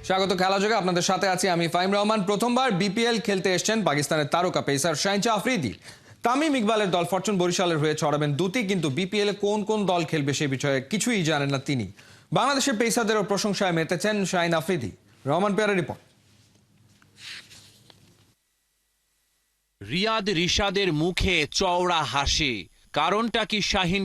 স্বাগত খেলাযোগে আপনাদের সাথে আছি আমি ফাহিম রহমান। প্রথমবার বিপিএল খেলতে এসেছেন পাকিস্তানের তারকা পেসার শাহিন আফ্রিদি। তামিম ইকবালের দল ফরচুন বরিশালের হয়ে ছড়াবেন দুটি, কিন্তু বিপিএল এ কোন কোন দল খেলবে সে বিষয়ে কিছুই জানেন না তিনি। বাংলাদেশের পেসারদেরও প্রশংসায় মেতেছেন শাহিন আফ্রিদি। রহমান পেয়ারের রিপোর্ট। রিয়াদ রিশাদের মুখে চওড়া হাসি। কারণটা কি শাহিন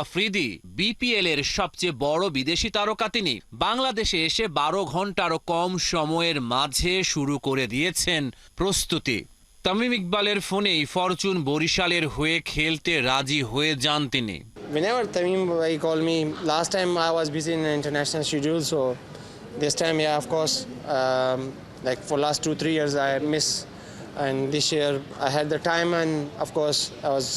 আফ্রিদি বিপিএল এর সবচেয়ে বড় বিদেশি তারকা। তিনি বাংলাদেশে এসে 12 ঘন্টারও কম সময়ের মাঝে শুরু করে দিয়েছেন প্রস্তুতি। তামিম ইকবালের ফোনেই ফরচুন বরিশালের হয়ে খেলতে রাজি হয়ে যান তিনি। Whenever Tamim call me, last time I was busy in an international schedule, so this time, yeah, of course, like for last 2-3 years I miss, and this year I had the time, and of course I was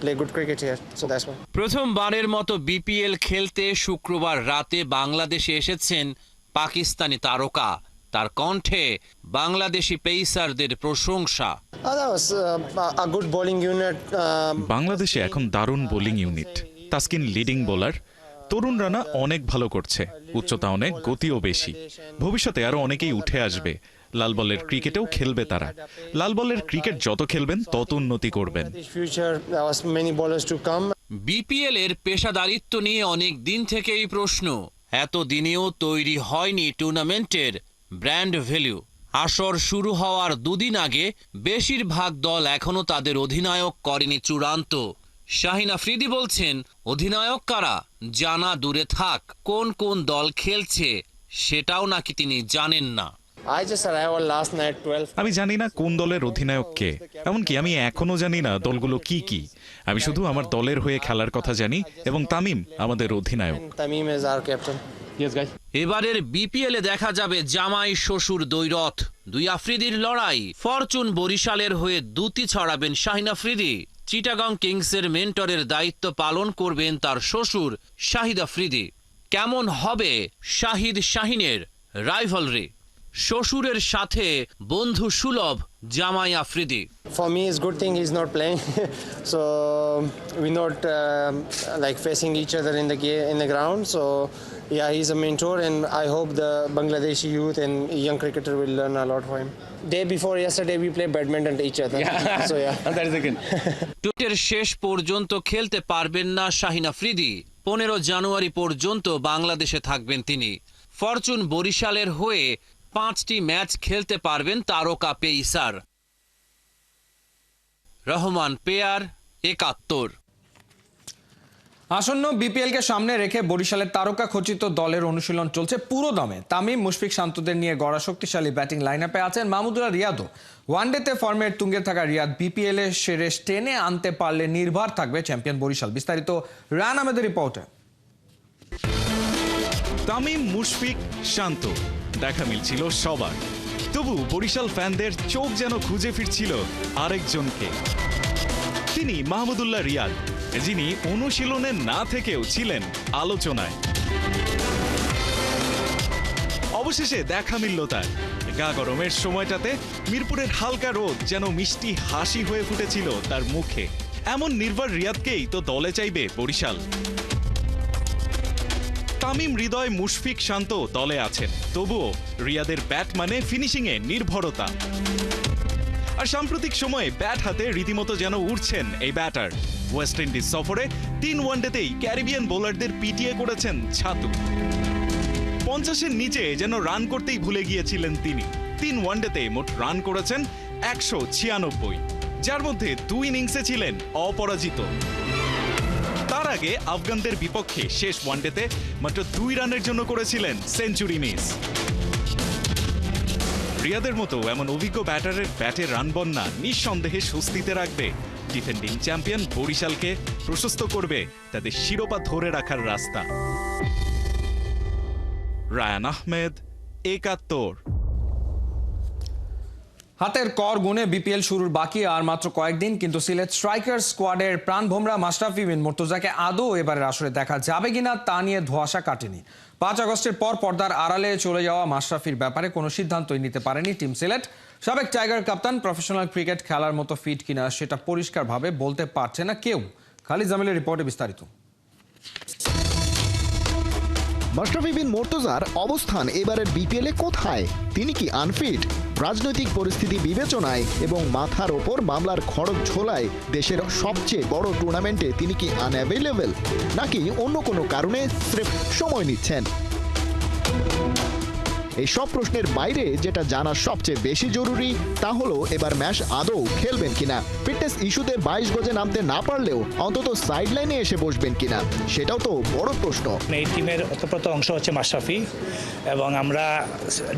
play good cricket here, so that's why. প্রথমবারের মতো BPL খেলতে শুক্রবার রাতে বাংলাদেশে এসেছেন পাকিস্তানি তারকা। তার কণ্ঠে বাংলাদেশি পেসারদের প্রশংসা। That was a good bowling unit. বাংলাদেশে এখন দারুণ bowling unit. Taskin leading bowler, তরুণ রানা অনেক ভালো করছে, উচ্চতা অনেক, গতিও বেশি। ভবিষ্যতে আরো অনেকেই উঠে আসবে। লাল বলের ক্রিকেটেও খেলবে তারা। লাল বলের ক্রিকেট যত খেলবেন তত উন্নতি করবেন। বিপিএল এর পেশাদারিত্ব নিয়ে অনেক দিন থেকেই প্রশ্ন। এতদিনেও তৈরি হয়নি টুর্নামেন্টের ব্র্যান্ড ভ্যালু। আসর শুরু হওয়ার দুদিন আগে বেশিরভাগ দল এখনো তাদের অধিনায়ক করেনি চূড়ান্ত। শাহিন আফ্রিদি বলছেন, অধিনায়ক কারা জানা দূরে থাক, কোন কোন দল খেলছে সেটাও নাকি তিনি জানেন না। আমি জানি না কোন দলের অধিনায়ক কে, এমনকি আমি এখনো জানি না দলগুলো কি কি। আমি শুধু আমার দলের হয়ে খেলার কথা জানি, এবং তামিম আমাদের অধিনায়ক। এবারের বিপিএল এ দেখা যাবে জামাই শ্বশুর দ্বৈরথ, দুই আফ্রিদির লড়াই। ফরচুন বরিশালের হয়ে দুটি ছড়াবেন শাহিন আফ্রিদি। চিটাগং কিংসের মেন্টরের দায়িত্ব পালন করবেন তার শ্বশুর শাহিদ আফ্রিদি। কেমন হবে শাহিনের রাইভালরি? শ্বশুরের সাথে বন্ধু সুলভ জামাই Afridi. For me, it's good thing he's not playing, so we're not like facing each other in the ground. So yeah, he's a mentor, and I hope the Bangladeshi youth and young cricketer will learn a lot from him. Day before yesterday, we played badminton to each other. So yeah, that is again. টুটের শেষ পর্যন্ত খেলতে পারবেন না শাহিন আফ্রিদি। 15 জানুয়ারি পর্যন্ত বাংলাদেশে থাকবেন তিনি। Fortune বরিশালের হয়ে 5টি ম্যাচ খেলতে পারবেন তারকা পেসার। রহমান পেয়ার, 71। আসন্ন বিপিএল কে সামনে রেখে বরিশালের তারকা খচিত দলের অনুশীলন চলছে পুরো দমে। তামিম, মুশফিক, শান্তদের নিয়ে গড়া শক্তিশালী ব্যাটিং লাইন আপে আছেন মাহমুদুল্লাহ রিয়াদও। ওয়ানডেতে ফর্মের তুঙ্গে থাকা রিয়াদ বিপিএল এ সেরেস টেনে আনতে পারলে নির্ভর থাকবে চ্যাম্পিয়ন বরিশাল। বিস্তারিত রান আহমেদের রিপোর্টে। তামিম, মুশফিক, শান্ত, দেখা মিলছিল সবার। তবু বরিশাল ফ্যানদের চোখ যেন খুঁজে ফিরছিল আরেকজনকে। তিনি মাহমুদুল্লাহ রিয়াদ, যিনি অনুশীলনে না থেকেও ছিলেন আলোচনায়। অবশেষে দেখা মিলল তার। গা গরমের সময়টাতে মিরপুরের হালকা রোদ যেন মিষ্টি হাসি হয়ে ফুটেছিল তার মুখে। এমন নির্ভর রিয়াদকেই তো দলে চাইবে বরিশাল। তামিম, হৃদয়, মুশফিক, শান্ত দলে আছেন, তবুও রিয়াদের ব্যাট মানে ফিনিশিংয়ে নির্ভরতা। আর সাম্প্রতিক সময়ে ব্যাট হাতে রীতিমতো যেন উঠছেন এই ব্যাটার। ওয়েস্ট ইন্ডিজ সফরে 3 ওয়ানডেতেই ক্যারিবিয়ান বোলারদের পিটিয়ে করেছেন ছাতু। 50-এর নিচে যেন রান করতেই ভুলে গিয়েছিলেন তিনি। 3 ওয়ানডেতে মোট রান করেছেন 196, যার মধ্যে 2 ইনিংসে ছিলেন অপরাজিত। তার আগে আফগানদের বিপক্ষে শেষ ওয়ানডেতে মাত্র 2 রানের জন্য করেছিলেন সেঞ্চুরি মিস। রিয়াদের মতো এমন অভিজ্ঞ ব্যাটারের ব্যাটে রান বন্যা নিঃসন্দেহে স্বস্তিতে রাখবে ডিফেন্ডিং চ্যাম্পিয়ন বরিশালকে, প্রশস্ত করবে তাদের শিরোপা ধরে রাখার রাস্তা। রায়ান আহমেদ, 71। হাতের কর গুনে বিপিএল শুরুর বাকি আর মাত্র কয়েকদিন, কিন্তু সিলেট স্ট্রাইকার স্কোয়াডের প্রাণভোমরা মাশরাফি বিন মুর্তজাকে আদৌ এবারের আসরে দেখা যাবে কিনা তা নিয়ে ধোঁয়াশা কাটেনি। 5 আগস্টের পর পর্দার আড়ালে চলে যাওয়া মাশরাফির ব্যাপারে কোনো সিদ্ধান্তই নিতে পারেনি টিম সিলেট। সাবেক টাইগার কাপ্তান প্রফেশনাল ক্রিকেট খেলার মতো ফিট কিনা সেটা পরিষ্কারভাবে বলতে পারছে না কেউ। খালিদ জামিলের রিপোর্টে বিস্তারিত। মাশরাফি বিন মুর্তজার অবস্থান এবারের বিপিএলে কোথায়? তিনি কি আনফিট? রাজনৈতিক পরিস্থিতি বিবেচনায় এবং মাথার ওপর মামলার খড়গ ঝোলায় দেশের সবচেয়ে বড় টুর্নামেন্টে তিনি কি আনঅ্যাভেলেবল, নাকি অন্য কোনো কারণে স্রেফ সময় নিচ্ছেন? এই সব প্রশ্নের বাইরে যেটা জানা সবচেয়ে বেশি জরুরি তা হলো এবার ম্যাচ আদৌ খেলবেন কিনা। ফিটনেস ইস্যুতে 22 গজে নামতে না পারলেও অন্তত সাইডলাইনে এসে বসবেন কিনা, সেটাও তো বড় প্রশ্ন। এই টিমের ওতপ্রোত অংশ হচ্ছে মাশরাফি, এবং আমরা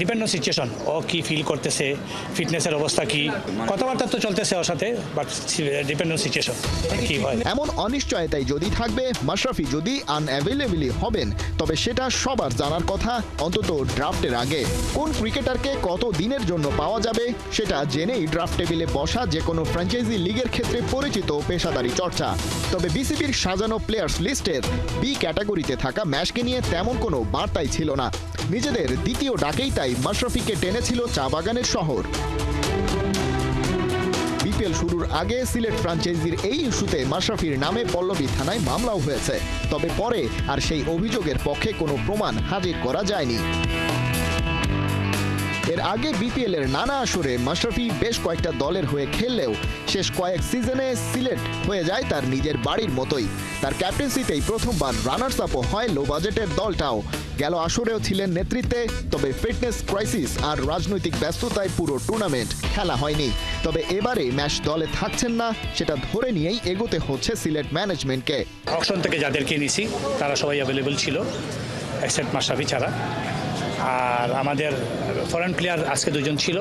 ডিপেন্ড অন সিচুয়েশন, ও কি ফিল করতেছে, ফিটনেসের অবস্থা কি, কথাবার্তা তো চলতেছে ওর সাথে, বাট ডিপেন্ড অন সিচুয়েশন কি হয়। এমন অনিশ্চয়তাই যদি থাকবে, মাশরাফি যদি আনঅ্যাভেলেবলই হবেন, তবে সেটা সবার জানার কথা অন্তত ড্রাফটের আগে। কোন ক্রিকেটারকে কত দিনের জন্য পাওয়া যাবে সেটা জেনেই ড্রাফট টেবিলে বসা যে কোনো ফ্র্যাঞ্চাইজি লিগের ক্ষেত্রে পরিচিত পেশাদারি চর্চা। তবে বিসিবির সাজানো প্লেয়ার্স লিস্টের বি ক্যাটাগরিতে থাকা ম্যাচকে নিয়ে তেমন কোনো বার্তাই ছিল না। নিজেদের দ্বিতীয় ডাকেই তাই মাশরাফিকে টেনেছিল চা বাগানের শহর। বিপিএল শুরুর আগে সিলেট ফ্র্যাঞ্চাইজির এই ইস্যুতে মাশরাফির নামে পল্লবী থানায় মামলাও হয়েছে, তবে পরে আর সেই অভিযোগের পক্ষে কোনো প্রমাণ হাজির করা যায়নি। এর আগে বিপিএল এর নানা আসরে মাশরাফি বেশ কয়েকটা দলের হয়ে খেললেও শেষ কয়েক সিজনে সিলেট হয়ে যায় তার নিজের বাড়ির মতোই। তার ক্যাপ্টেন্সিতেই প্রথমবার রানার্স আপও হয় লো বাজেটের দলটাও। গেল আসরেও ছিলেন নেতৃত্বে, তবে ফিটনেস ক্রাইসিস আর রাজনৈতিক ব্যস্ততায় পুরো টুর্নামেন্ট খেলা হয়নি। তবে এবারে ম্যাচ দলে থাকছেন না, সেটা ধরে নিয়েই এগোতে হচ্ছে সিলেট ম্যানেজমেন্টকে। অকশন থেকে যাদেরকে নিছি তারা সবাই অ্যাভেলেবল ছিল, এক্সেপ্ট মাশরাফি ছাড়া। আর আমাদের ফরেন প্লেয়ার আজকে 2 জন ছিল,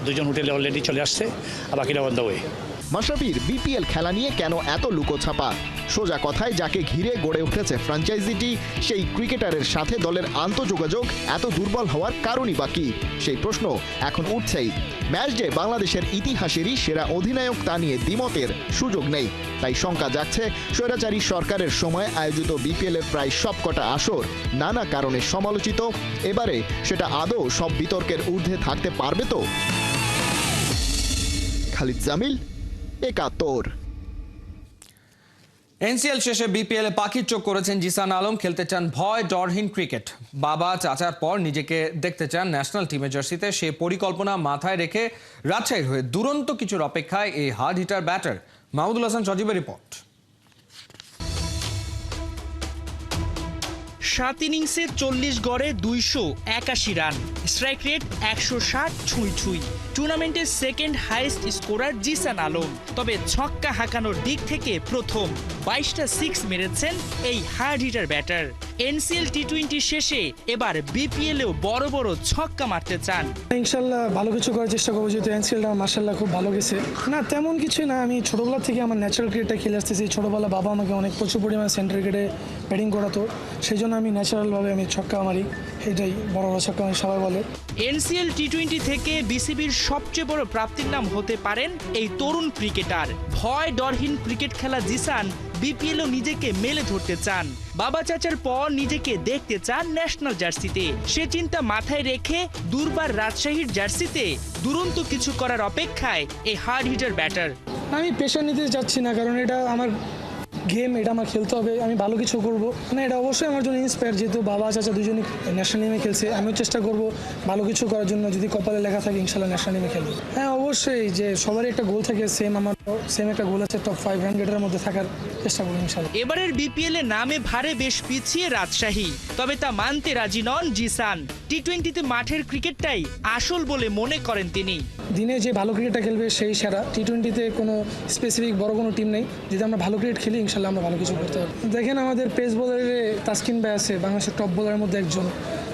2 জন হোটেলে অলরেডি চলে আসছে, আর বাকিরা অন দ্য ওয়ে। মাশরাফির বিপিএল খেলা নিয়ে কেন এত লুকোছাপা? সোজা কথায় যাকে ঘিরে গড়ে উঠেছে ফ্র্যাঞ্চাইজিটি, সেই ক্রিকেটারের সাথে দলের আন্তঃযোগাযোগ এত দুর্বল হওয়ার কারণই বা কি? সেই প্রশ্ন এখন উঠছেই। ম্যাচ ডে বাংলাদেশের ইতিহাসেরই সেরা অধিনায়ক তা নিয়ে দ্বিমতের সুযোগ নেই। তাই শঙ্কা জাগছে স্বৈরাচারী সরকারের সময় আয়োজিত বিপিএল এর প্রায় সবকটা আসর নানা কারণে সমালোচিত। এবারে সেটা আদৌ সব বিতর্কের ঊর্ধ্বে থাকতে পারবে তো? খালিদ জামিল, ৭১। এনসিএল শেষে বিপিএল এ পাখির চোখ করেছেন জিসান আলম। খেলতে চান ভয় ডরহীন ক্রিকেট। বাবা চাচার পর নিজেকে দেখতে চান ন্যাশনাল টিমের জার্সিতে। সে পরিকল্পনা মাথায় রেখে রাজশাহীর হয়ে দুরন্ত কিছুর অপেক্ষায় এই hard hitter batter. Mahmudul Hasan সজীবের রিপোর্ট। 7 ইনিংসে 40 গড়ে 281 রান, স্ট্রাইক রেট 160 ছুঁই। টুর্নামেন্টের second highest scorer Zisan Alam. তবে ছক্কা হাঁকানোর দিক থেকে প্রথম 22টা 6 মেরেছেন এই hard hitter batter. NCL T20 শেষে এবার বিপিএলেও বড় বড় ছক্কা মারতে চান। ইনশাল্লাহ ভালো কিছু করার চেষ্টা করবো, যেহেতু এনসিএলটা মার্শাল্লাহ খুব ভালো গেছে। না তেমন কিছু না, আমি ছোটোবেলা থেকে আমার ন্যাচারাল ক্রিকেটটা খেলে আসতেছি। ছোটোবেলা বাবা আমাকে অনেক প্রচুর পরিমাণে সেন্টার ক্রিকেটে ব্যাটিং করাতো, সেই জন্য আমি ন্যাচারালভাবে আমি ছক্কা মারি, এটাই বড় বড় ছক্কা মারি সবাই বলে। এনসিএল টি20 থেকে বিসিবির সবচেয়ে বড় প্রাপ্তির নাম হতে পারেন এই তরুণ ক্রিকেটার। ভয় ডরহীন ক্রিকেট খেলা জিসান বিপিএলও নিজেকে মেলে ধরতে চান। বাবা চাচার পর নিজেকে দেখতে চান ন্যাশনাল জার্সিতে। সে চিন্তা মাথায় রেখে দুর্বার রাজশাহীর জার্সিতে দুরন্ত কিছু করার অপেক্ষায় এই হার্ড হিটার ব্যাটার। আমি পেশা নিতে যাচ্ছি না, কারণ এটা আমার গেম, এটা আমার খেলতে হবে, আমি ভালো কিছু করব। মানে এটা অবশ্যই আমার জন্য ইন্সপায়ার, যেহেতু বাবা চাচা দুজনই ন্যাশনাল টিমে খেলছে। আমিও চেষ্টা করব ভালো কিছু করার জন্য, যদি কপালে লেখা থাকে ইনশাল্লাহ ন্যাশনাল টিমে খেলবো। হ্যাঁ অবশ্যই, যে সবারই একটা গোল থাকে, আমার সেম একটা গোল আছে, টপ 5 রানগেটের মধ্যে থাকার চেষ্টা করবো ইনশাল্লাহ। এবারের বিপিএল এ নামে ভারে বেশ পিছিয়ে রাজশাহী, তবে তা মানতে রাজি নন জিসান। টি20তে মাঠের ক্রিকেটটাই আসল বলে মনে করেন তিনি। দিনে যে ভালো ক্রিকেটটা খেলবে সেই সেরা। টি20তে কোনো স্পেসিফিক বড় কোনো টিম নেই, যদি আমরা ভালো ক্রিকেট খেলি ইনশাল্লাহ আমরা ভালো কিছু করতে পারবো। দেখেন আমাদের পেস বোলারে তাসকিন ভাই আছে, বাংলাদেশের টপ বোলারের মধ্যে একজন।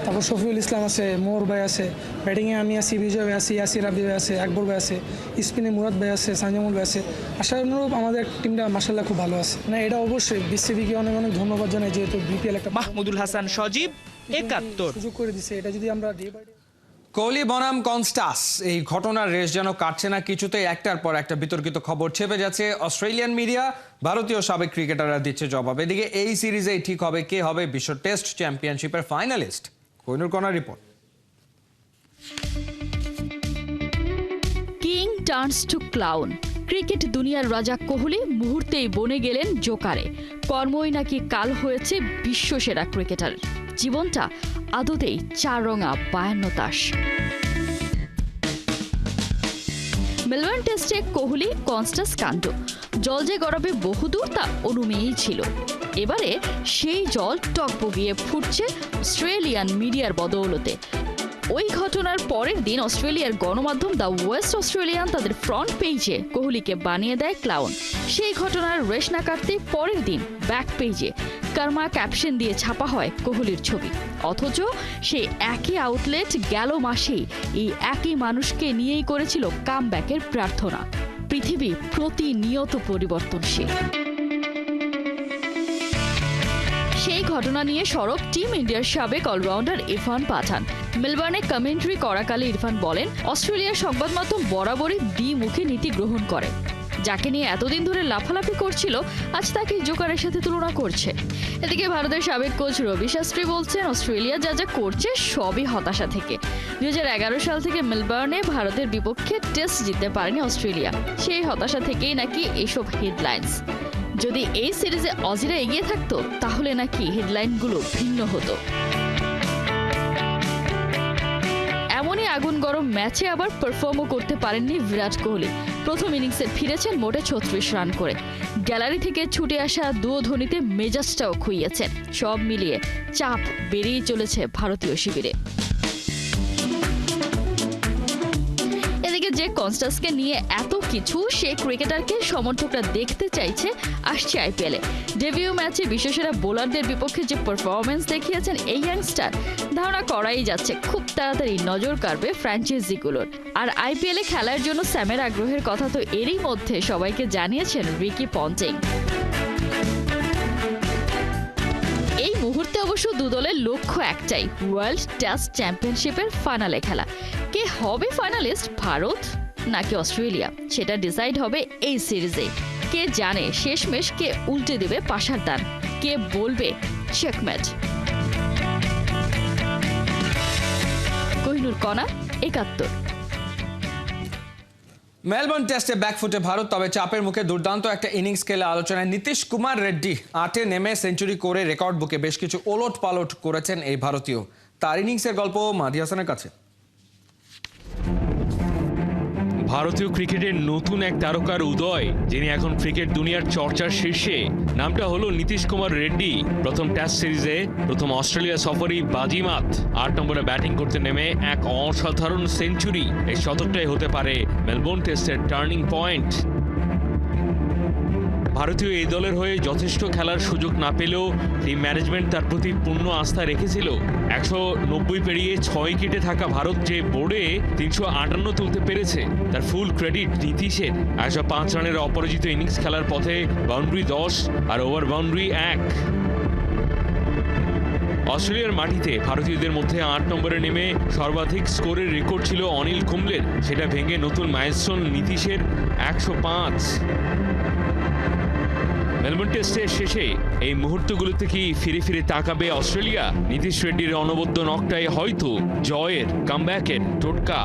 তারপর শফিউল ইসলাম আছে, মোর ভাই আছে, ব্যাটিংয়ে আমি আছি, বিজয় ভাই আছি, ইয়াসির রাব্বি ভাই আছে, আকবর ভাই আছে, স্পিনে মুরাদ ভাই আছে, সানজামুল ভাই আছে। আশানুরূপ আমাদের টিমটা মাশাআল্লাহ খুব ভালো আছে। না এটা অবশ্যই বিসিবিকে অনেক অনেক ধন্যবাদ জানাই, যেহেতু বিপিএল একটা মাহমুদুল হাসান সজীব, ৭১। সুযোগ করে দিছে। এটা যদি আমরা ডে বাই ডে কোহলি বনাম কনস্টাস, এই ঘটনার রেশ যেন কাটছে না কিছুতেই। একটার পর একটা বিতর্কিত খবর ছেপে যাচ্ছে অস্ট্রেলিয়ান মিডিয়া, ভারতীয় সাবেক ক্রিকেটাররা দিচ্ছে জবাব। এদিকে এই সিরিজেই ঠিক হবে কে হবে বিশ্ব টেস্ট চ্যাম্পিয়নশিপের ফাইনালিস্ট। কোহিনুর কণার report. King turns to clown. Cricket দুনিয়ার রাজা কোহলি মুহূর্তেই বনে গেলেন জোকারে। কর্মই নাকি কাল হয়েছে বিশ্বসেরা ক্রিকেটার। জীবনটা আদতেই 4 রঙা 52 তাস। মেলবোর্ন টেস্টে কোহলি কনস্টাস কাণ্ড, জল যে গড়াবে বহুদূর তা অনুমেয়ই ছিল। এবারে সেই জল টকবগিয়ে ফুটছে অস্ট্রেলিয়ান মিডিয়ার বদৌলতে। ওই ঘটনার পরের দিন অস্ট্রেলিয়ার গণমাধ্যম দ্য ওয়েস্ট অস্ট্রেলিয়ান তাদের ফ্রন্ট পেজে কোহলিকে বানিয়ে দেয় ক্লাউন। সেই ঘটনার রেশ না কাটতেই পরের দিন ব্যাক পেজে কর্মা ক্যাপশন দিয়ে ছাপা হয় কোহলির ছবি। অথচ সেই একই আউটলেট গেল মাসেই এই একই মানুষকে নিয়েই করেছিল কামব্যাকের প্রার্থনা। পৃথিবী প্রতিনিয়ত পরিবর্তনশীল। সেই ঘটনা নিয়ে সরব টিম ইন্ডিয়ার সাবেক অলরাউন্ডার ইরফান পাঠান। মেলবোর্নে কমেন্ট্রি করাকালে ইরফান বলেন, অস্ট্রেলিয়ার সংবাদ মাধ্যম বরাবরই দ্বিমুখী নীতি গ্রহণ করে। যাকে নিয়ে এতদিন ধরে লাফালাফি করছিল, আজ তাকে জোকারের সাথে তুলনা করছে। এদিকে ভারতের সাবেক কোচ রবি শাস্ত্রী বলছেন, অস্ট্রেলিয়া যা যা করছে সবই হতাশা থেকে। 2011 সাল থেকে মেলবোর্নে ভারতের বিপক্ষে টেস্ট জিততে পারেনি অস্ট্রেলিয়া। সেই হতাশা থেকেই নাকি এসব হেডলাইন্স। যদি এই সিরিজে অজিরা এগিয়ে থাকতো তাহলে নাকি হেডলাইনগুলো ভিন্ন হতো। এমনই আগুন গরম ম্যাচে আবার পারফর্মও করতে পারেননি বিরাট কোহলি। প্রথম ইনিংসে ফিরেছেন মোটে 36 রান করে। গ্যালারি থেকে ছুটে আসা দুয়োধনীতে মেজাজটাও খুইয়েছেন। সব মিলিয়ে চাপ বেড়েই চলেছে ভারতীয় শিবিরে। এদিকে যে কনস্টাসকে নিয়ে এত কিছু, সে ক্রিকেটারকে সমর্থকরা দেখতে চাইছে আসছে আইপিএলে। ডেবিউ ম্যাচে বিশ্বসেরা বোলারদের বিপক্ষে যে পারফরমেন্স দেখিয়েছেন এই ইয়াংস্টার, ধারণা করাই যাচ্ছে খুব তাড়াতাড়ি নজর কাড়বে ফ্র্যাঞ্চাইজিগুলোর। আর আইপিএলে খেলার জন্য স্যামের আগ্রহের কথা তো এরই মধ্যে সবাইকে জানিয়েছেন রিকি পন্টিং। এই মুহূর্তে অবশ্য দুদলের লক্ষ্য একটাই, ওয়ার্ল্ড টেস্ট চ্যাম্পিয়নশিপের ফাইনালে খেলা। কে হবে ফাইনালিস্ট, ভারত নাকি অস্ট্রেলিয়া, সেটা ডিসাইড হবে এই সিরিজে। কে জানে শেষমেশ কে উল্টে দেবে পাশার দান, কে বলবে চেকমেট। কোহিনুর কণা, 71। মেলবোর্ন টেস্টে ব্যাকফুটে ভারত, তবে চাপের মুখে দুর্দান্ত একটা ইনিংস খেলে আলোচনায় নীতিশ কুমার রেড্ডি। 8-এ নেমে সেঞ্চুরি করে রেকর্ড বুকে বেশ কিছু ওলট পালট করেছেন এই ভারতীয়। তার ইনিংসের গল্প মাহদি হাসানের কাছে। ভারতীয় ক্রিকেটের নতুন এক তারকার উদয়, যিনি এখন ক্রিকেট দুনিয়ার চর্চার শীর্ষে। নামটা হলো নীতিশ কুমার রেড্ডি। প্রথম টেস্ট সিরিজে প্রথম অস্ট্রেলিয়া সফরই বাজিমাত। 8 নম্বরে ব্যাটিং করতে নেমে এক অসাধারণ সেঞ্চুরি। এই শতকটাই হতে পারে মেলবোর্ন টেস্টের টার্নিং পয়েন্ট। ভারতীয় এই দলের হয়ে যথেষ্ট খেলার সুযোগ না পেলেও টিম ম্যানেজমেন্ট তার প্রতি পূর্ণ আস্থা রেখেছিল। 190 পেরিয়ে 6 উইকেটে থাকা ভারত যে বোর্ডে 358 তুলতে পেরেছে, তার ফুল ক্রেডিট নীতিশের। 105 রানের অপরাজিত ইনিংস খেলার পথে বাউন্ডারি 10 আর ওভার বাউন্ডারি 1। অস্ট্রেলিয়ার মাটিতে ভারতীয়দের মধ্যে 8 নম্বরে নেমে সর্বাধিক স্কোরের রেকর্ড ছিল অনিল কুম্বলের। সেটা ভেঙে নতুন মাইলস্টোন নীতিশের 105। মেলবোর্ন টেস্টের শেষে এই মুহূর্তগুলোতে কি ফিরে ফিরে তাকাবে অস্ট্রেলিয়া? নীতিশ রেড্ডির অনবদ্য নকটাই হয়তো জয়ের, কামব্যাকের টোটকা।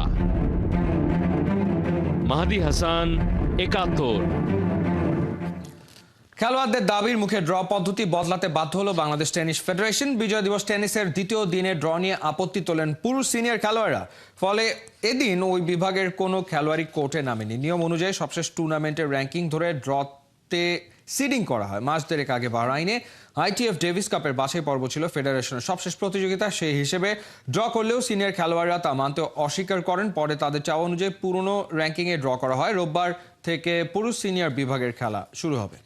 মাহদি হাসান, 71। খেলোয়াড়দের দাবির মুখে ড্র পদ্ধতি বদলাতে বাধ্য হলো বাংলাদেশ টেনিস ফেডারেশন। বিজয় দিবস টেনিসের দ্বিতীয় দিনে ড্র নিয়ে আপত্তি তোলেন পুরুষ সিনিয়র খেলোয়াড়রা। ফলে এদিন ওই বিভাগের কোনো খেলোয়াড়ই কোর্টে নামেনি। নিয়ম অনুযায়ী সবশেষ টুর্নামেন্টের র্যাঙ্কিং ধরে ড্রতে সিডিং করা হয়। মাস দেড়েক আগে বাহরাইনে ITF ডেভিস কাপের বাছাই পর্ব ছিল ফেডারেশনের সবশেষ প্রতিযোগিতা। সেই হিসেবে ড্র করলেও সিনিয়র খেলোয়াড়রা তা মানতে অস্বীকার করেন। পরে তাদের চাওয়া অনুযায়ী পুরনো র্যাঙ্কিংয়ে ড্র করা হয়। রোববার থেকে পুরুষ সিনিয়র বিভাগের খেলা শুরু হবে।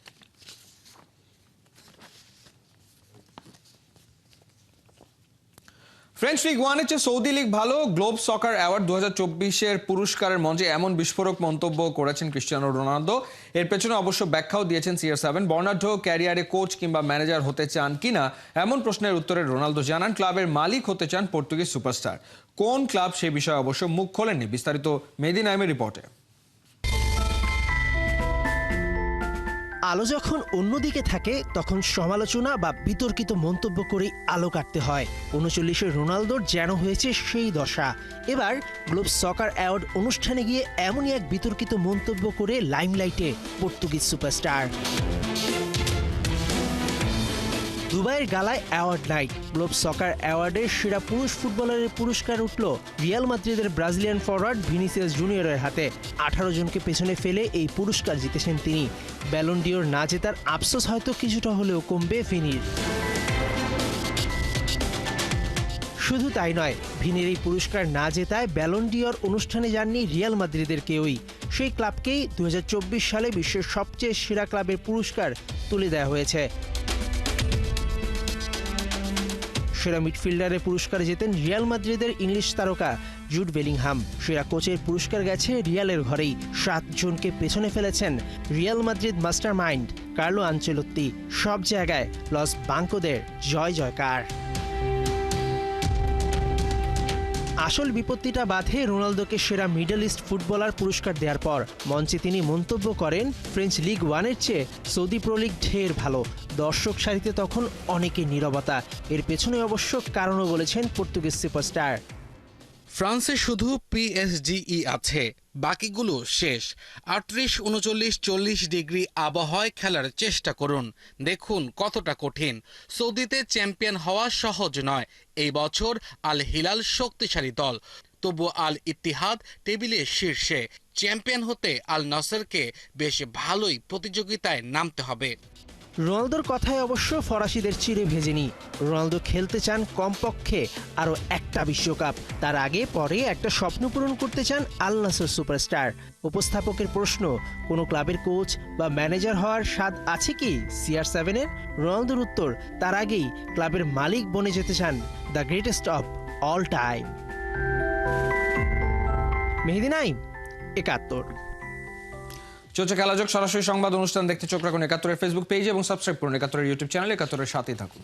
ফ্রেঞ্চ লিগ ওয়ানের চেয়ে সৌদি লিগ ভালো। গ্লোব সকার অ্যাওয়ার্ড 2024-এর পুরস্কারের মঞ্চে এমন বিস্ফোরক মন্তব্য করেছেন ক্রিস্টিয়ানো রোনালদো। এর পেছনে অবশ্য ব্যাখ্যাও দিয়েছেন CR7। বর্ণাঢ্য ক্যারিয়ারে কোচ কিংবা ম্যানেজার হতে চান কিনা এমন প্রশ্নের উত্তরে রোনালদো জানান, ক্লাবের মালিক হতে চান পর্তুগিজ সুপারস্টার। কোন ক্লাব সে বিষয়ে অবশ্য মুখ খোলেননি। বিস্তারিত মেহেদী নাইমের রিপোর্টে। আলো যখন অন্যদিকে থাকে তখন সমালোচনা বা বিতর্কিত মন্তব্য করে আলো কাটতে হয়। 39-এর রোনালদোর যেন হয়েছে সেই দশা। এবার গ্লোব সকার অ্যাওয়ার্ড অনুষ্ঠানে গিয়ে এমনই এক বিতর্কিত মন্তব্য করে লাইমলাইটে পর্তুগিজ সুপারস্টার। দুবাইয়ের গালায় অ্যাওয়ার্ড নাইট। গ্লোব সকার অ্যাওয়ার্ডের সেরা পুরুষ ফুটবলারের পুরস্কার উঠল রিয়াল মাদ্রিদের ব্রাজিলিয়ান ফরওয়ার্ড ভিনিসিয়াস জুনিয়রের হাতে। 18 জনকে পেছনে ফেলে এই পুরস্কার জিতেছেন তিনি। ব্যালন ডিওর না জেতার আফসোস হয়তো কিছুটা হলেও কমবে ভিনির। শুধু তাই নয়, ভিনির এই পুরস্কার না জেতায় ব্যালন ডিওর অনুষ্ঠানে যাননি রিয়াল মাদ্রিদের কেউই। সেই ক্লাবকেই 2024 সালে বিশ্বের সবচেয়ে সেরা ক্লাবের পুরস্কার তুলে দেওয়া হয়েছে। সেরা মিডফিল্ডারের পুরস্কার জেতেন রিয়াল মাদ্রিদের ইংলিশ তারকা জুড বেলিংহাম। সেরা কোচের পুরস্কার গেছে রিয়ালের ঘরেই। 7 জনকে পেছনে ফেলেছেন Real Madrid master mind Carlo Ancelotti. সব জায়গায় লস বাঙ্কোদের জয় জয়কার। আসল বিপত্তিটা বাধে রোনালদোকে সেরা মিডল ইস্ট ফুটবলার পুরস্কার দেওয়ার পর। মঞ্চে তিনি মন্তব্য করেন, ফ্রেঞ্চ লিগ 1-এর চেয়ে সৌদি প্রো লিগ ঢের ভালো। দর্শক সারিতে তখন অনেকের নীরবতা। এর পেছনে অবশ্য কারণও বলেছেন পর্তুগিজ সুপারস্টার। ফ্রান্সে শুধু পিএসজিই আছে, বাকিগুলো শেষ। 38, 39, 40 ডিগ্রি আবহাওয়ায় খেলার চেষ্টা করুন, দেখুন কতটা কঠিন। সৌদিতে চ্যাম্পিয়ন হওয়া সহজ নয়। এই বছর আল হিলাল শক্তিশালী দল, তবু আল ইত্তিহাদ টেবিলের শীর্ষে। চ্যাম্পিয়ন হতে আল নাসরকে বেশ ভালোই প্রতিযোগিতায় নামতে হবে। রোনালদোর কথায় অবশ্য ফরাসিদের চিড়ে ভেজেনি। রোনালদো খেলতে চান কমপক্ষে আরও একটা বিশ্বকাপ। তার আগে পরে একটা স্বপ্ন পূরণ করতে চান আল নাসর সুপারস্টার। উপস্থাপকের প্রশ্ন, কোনো ক্লাবের কোচ বা ম্যানেজার হওয়ার স্বাদ আছে কি CR7-এর? রোনালদোর উত্তর, তার আগেই ক্লাবের মালিক বনে যেতে চান the greatest of all time. Mehedi Naim, 71। চলছে খেলাযোগ সরাসরি সংবাদ অনুষ্ঠান দেখতে চোখ রাখুন 71-এর ফেসবুক পেজ এবং সাবস্ক্রাইব করুন 71-এর ইউটিউব চ্যানেল। 71-এর সাথেই থাকুন।